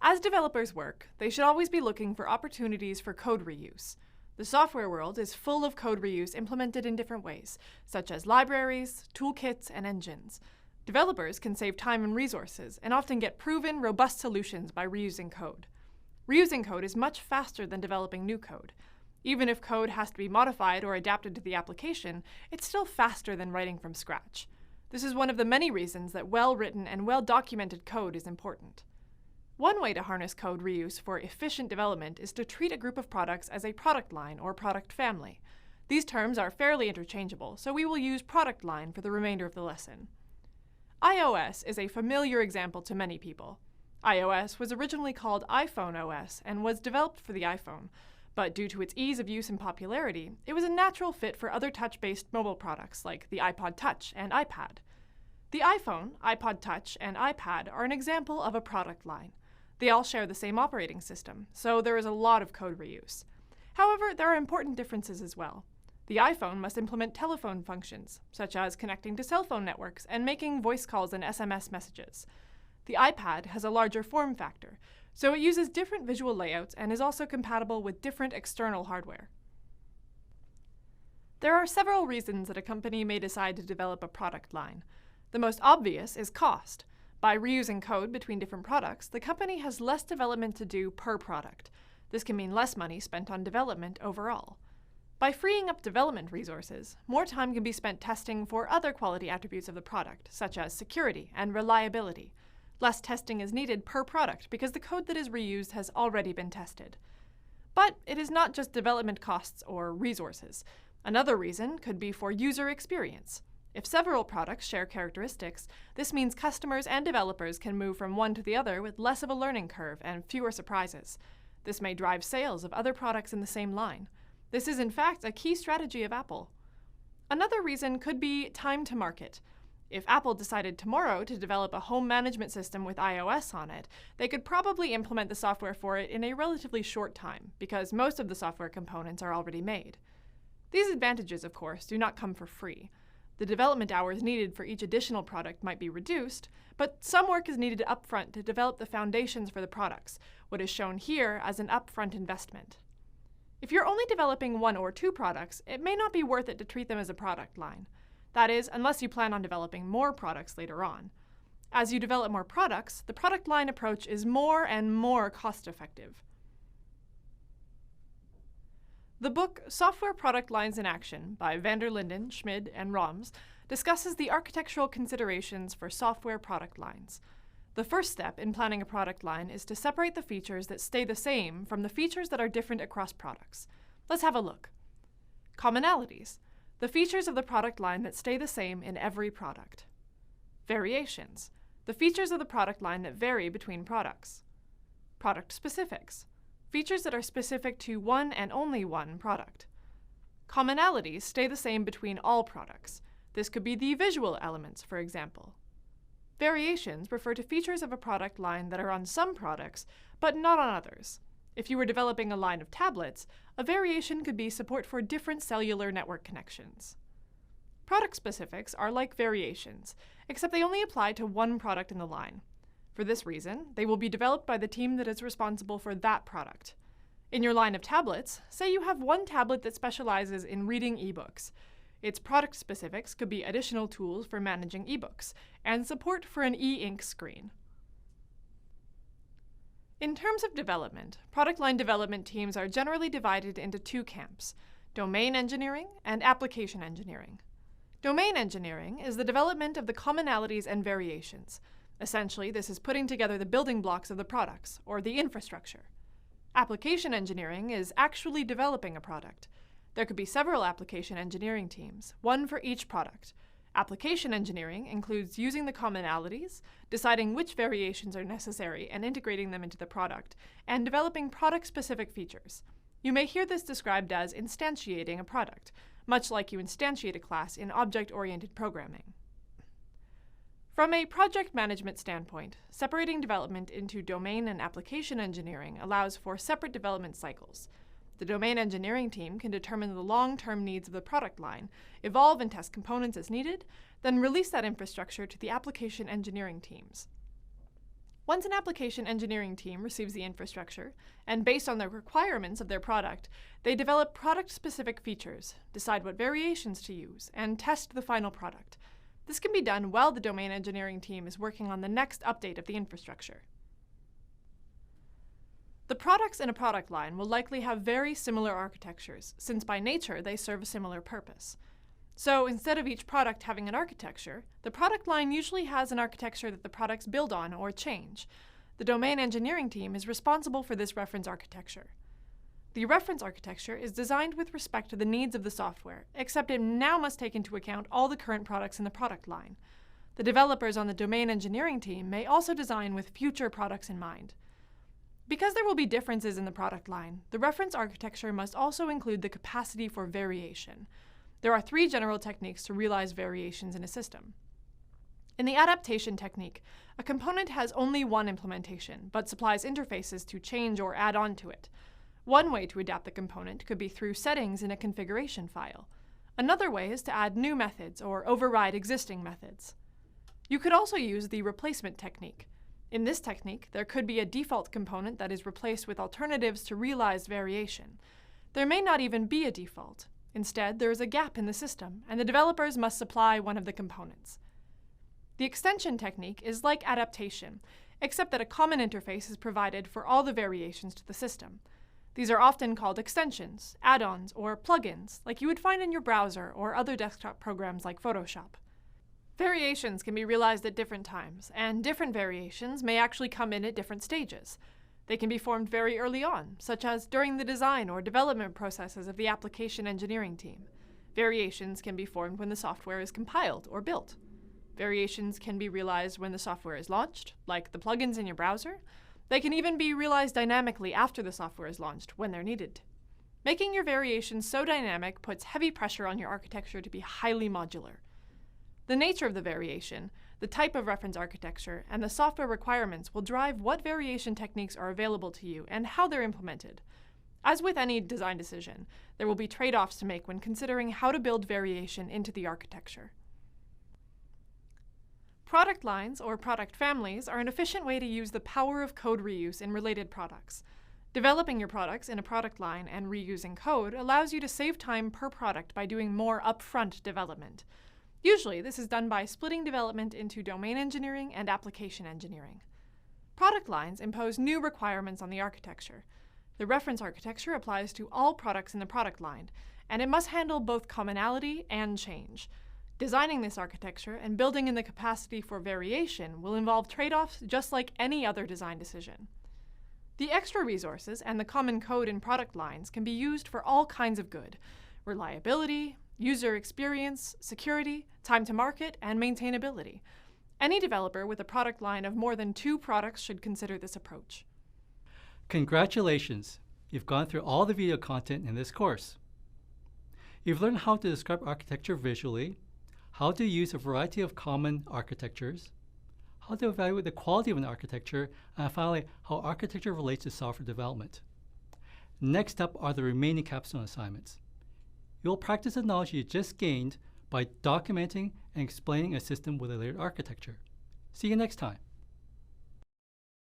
As developers work, they should always be looking for opportunities for code reuse. The software world is full of code reuse implemented in different ways, such as libraries, toolkits, and engines. Developers can save time and resources, and often get proven, robust solutions by reusing code. Reusing code is much faster than developing new code. Even if code has to be modified or adapted to the application, it's still faster than writing from scratch. This is one of the many reasons that well-written and well-documented code is important. One way to harness code reuse for efficient development is to treat a group of products as a product line or product family. These terms are fairly interchangeable, so we will use product line for the remainder of the lesson. iOS is a familiar example to many people. iOS was originally called iPhone OS and was developed for the iPhone, but due to its ease of use and popularity, it was a natural fit for other touch-based mobile products like the iPod Touch and iPad. The iPhone, iPod Touch, and iPad are an example of a product line. They all share the same operating system, so there is a lot of code reuse. However, there are important differences as well. The iPhone must implement telephone functions, such as connecting to cell phone networks and making voice calls and SMS messages. The iPad has a larger form factor, so it uses different visual layouts and is also compatible with different external hardware. There are several reasons that a company may decide to develop a product line. The most obvious is cost. By reusing code between different products, the company has less development to do per product. This can mean less money spent on development overall. By freeing up development resources, more time can be spent testing for other quality attributes of the product, such as security and reliability. Less testing is needed per product because the code that is reused has already been tested. But it is not just development costs or resources. Another reason could be for user experience. If several products share characteristics, this means customers and developers can move from one to the other with less of a learning curve and fewer surprises. This may drive sales of other products in the same line. This is in fact a key strategy of Apple. Another reason could be time to market. If Apple decided tomorrow to develop a home management system with iOS on it, they could probably implement the software for it in a relatively short time, because most of the software components are already made. These advantages, of course, do not come for free. The development hours needed for each additional product might be reduced, but some work is needed upfront to develop the foundations for the products, what is shown here as an upfront investment. If you're only developing one or two products, it may not be worth it to treat them as a product line. That is, unless you plan on developing more products later on. As you develop more products, the product line approach is more and more cost-effective. The book Software Product Lines in Action by van der Linden, Schmid, and Roms discusses the architectural considerations for software product lines. The first step in planning a product line is to separate the features that stay the same from the features that are different across products. Let's have a look. Commonalities. The features of the product line that stay the same in every product. Variations. The features of the product line that vary between products. Product specifics. Features that are specific to one and only one product. Commonalities stay the same between all products. This could be the visual elements, for example. Variations refer to features of a product line that are on some products, but not on others. If you were developing a line of tablets, a variation could be support for different cellular network connections. Product specifics are like variations, except they only apply to one product in the line. For this reason, they will be developed by the team that is responsible for that product. In your line of tablets, say you have one tablet that specializes in reading ebooks. Its product specifics could be additional tools for managing ebooks, and support for an e-ink screen. In terms of development, product line development teams are generally divided into two camps: domain engineering and application engineering. Domain engineering is the development of the commonalities and variations. Essentially, this is putting together the building blocks of the products, or the infrastructure. Application engineering is actually developing a product. There could be several application engineering teams, one for each product. Application engineering includes using the commonalities, deciding which variations are necessary and integrating them into the product, and developing product-specific features. You may hear this described as instantiating a product, much like you instantiate a class in object-oriented programming. From a project management standpoint, separating development into domain and application engineering allows for separate development cycles. The domain engineering team can determine the long-term needs of the product line, evolve and test components as needed, then release that infrastructure to the application engineering teams. Once an application engineering team receives the infrastructure, and based on the requirements of their product, they develop product-specific features, decide what variations to use, and test the final product. This can be done while the domain engineering team is working on the next update of the infrastructure. The products in a product line will likely have very similar architectures, since by nature they serve a similar purpose. So instead of each product having an architecture, the product line usually has an architecture that the products build on or change. The domain engineering team is responsible for this reference architecture. The reference architecture is designed with respect to the needs of the software, except it now must take into account all the current products in the product line. The developers on the domain engineering team may also design with future products in mind. Because there will be differences in the product line, the reference architecture must also include the capacity for variation. There are 3 general techniques to realize variations in a system. In the adaptation technique, a component has only one implementation, but supplies interfaces to change or add on to it. One way to adapt the component could be through settings in a configuration file. Another way is to add new methods or override existing methods. You could also use the replacement technique. In this technique, there could be a default component that is replaced with alternatives to realized variation. There may not even be a default. Instead, there is a gap in the system, and the developers must supply one of the components. The extension technique is like adaptation, except that a common interface is provided for all the variations to the system. These are often called extensions, add-ons, or plugins, like you would find in your browser or other desktop programs like Photoshop. Variations can be realized at different times, and different variations may actually come in at different stages. They can be formed very early on, such as during the design or development processes of the application engineering team. Variations can be formed when the software is compiled or built. Variations can be realized when the software is launched, like the plugins in your browser. They can even be realized dynamically after the software is launched, when they're needed. Making your variations so dynamic puts heavy pressure on your architecture to be highly modular. The nature of the variation, the type of reference architecture, and the software requirements will drive what variation techniques are available to you and how they're implemented. As with any design decision, there will be trade-offs to make when considering how to build variation into the architecture. Product lines, or product families, are an efficient way to use the power of code reuse in related products. Developing your products in a product line and reusing code allows you to save time per product by doing more upfront development. Usually, this is done by splitting development into domain engineering and application engineering. Product lines impose new requirements on the architecture. The reference architecture applies to all products in the product line, and it must handle both commonality and change. Designing this architecture and building in the capacity for variation will involve trade-offs just like any other design decision. The extra resources and the common code in product lines can be used for all kinds of good: reliability, user experience, security, time to market, and maintainability. Any developer with a product line of more than 2 products should consider this approach. Congratulations! You've gone through all the video content in this course. You've learned how to describe architecture visually, how to use a variety of common architectures, how to evaluate the quality of an architecture, and finally, how architecture relates to software development. Next up are the remaining capstone assignments. You'll practice the knowledge you just gained by documenting and explaining a system with a layered architecture. See you next time.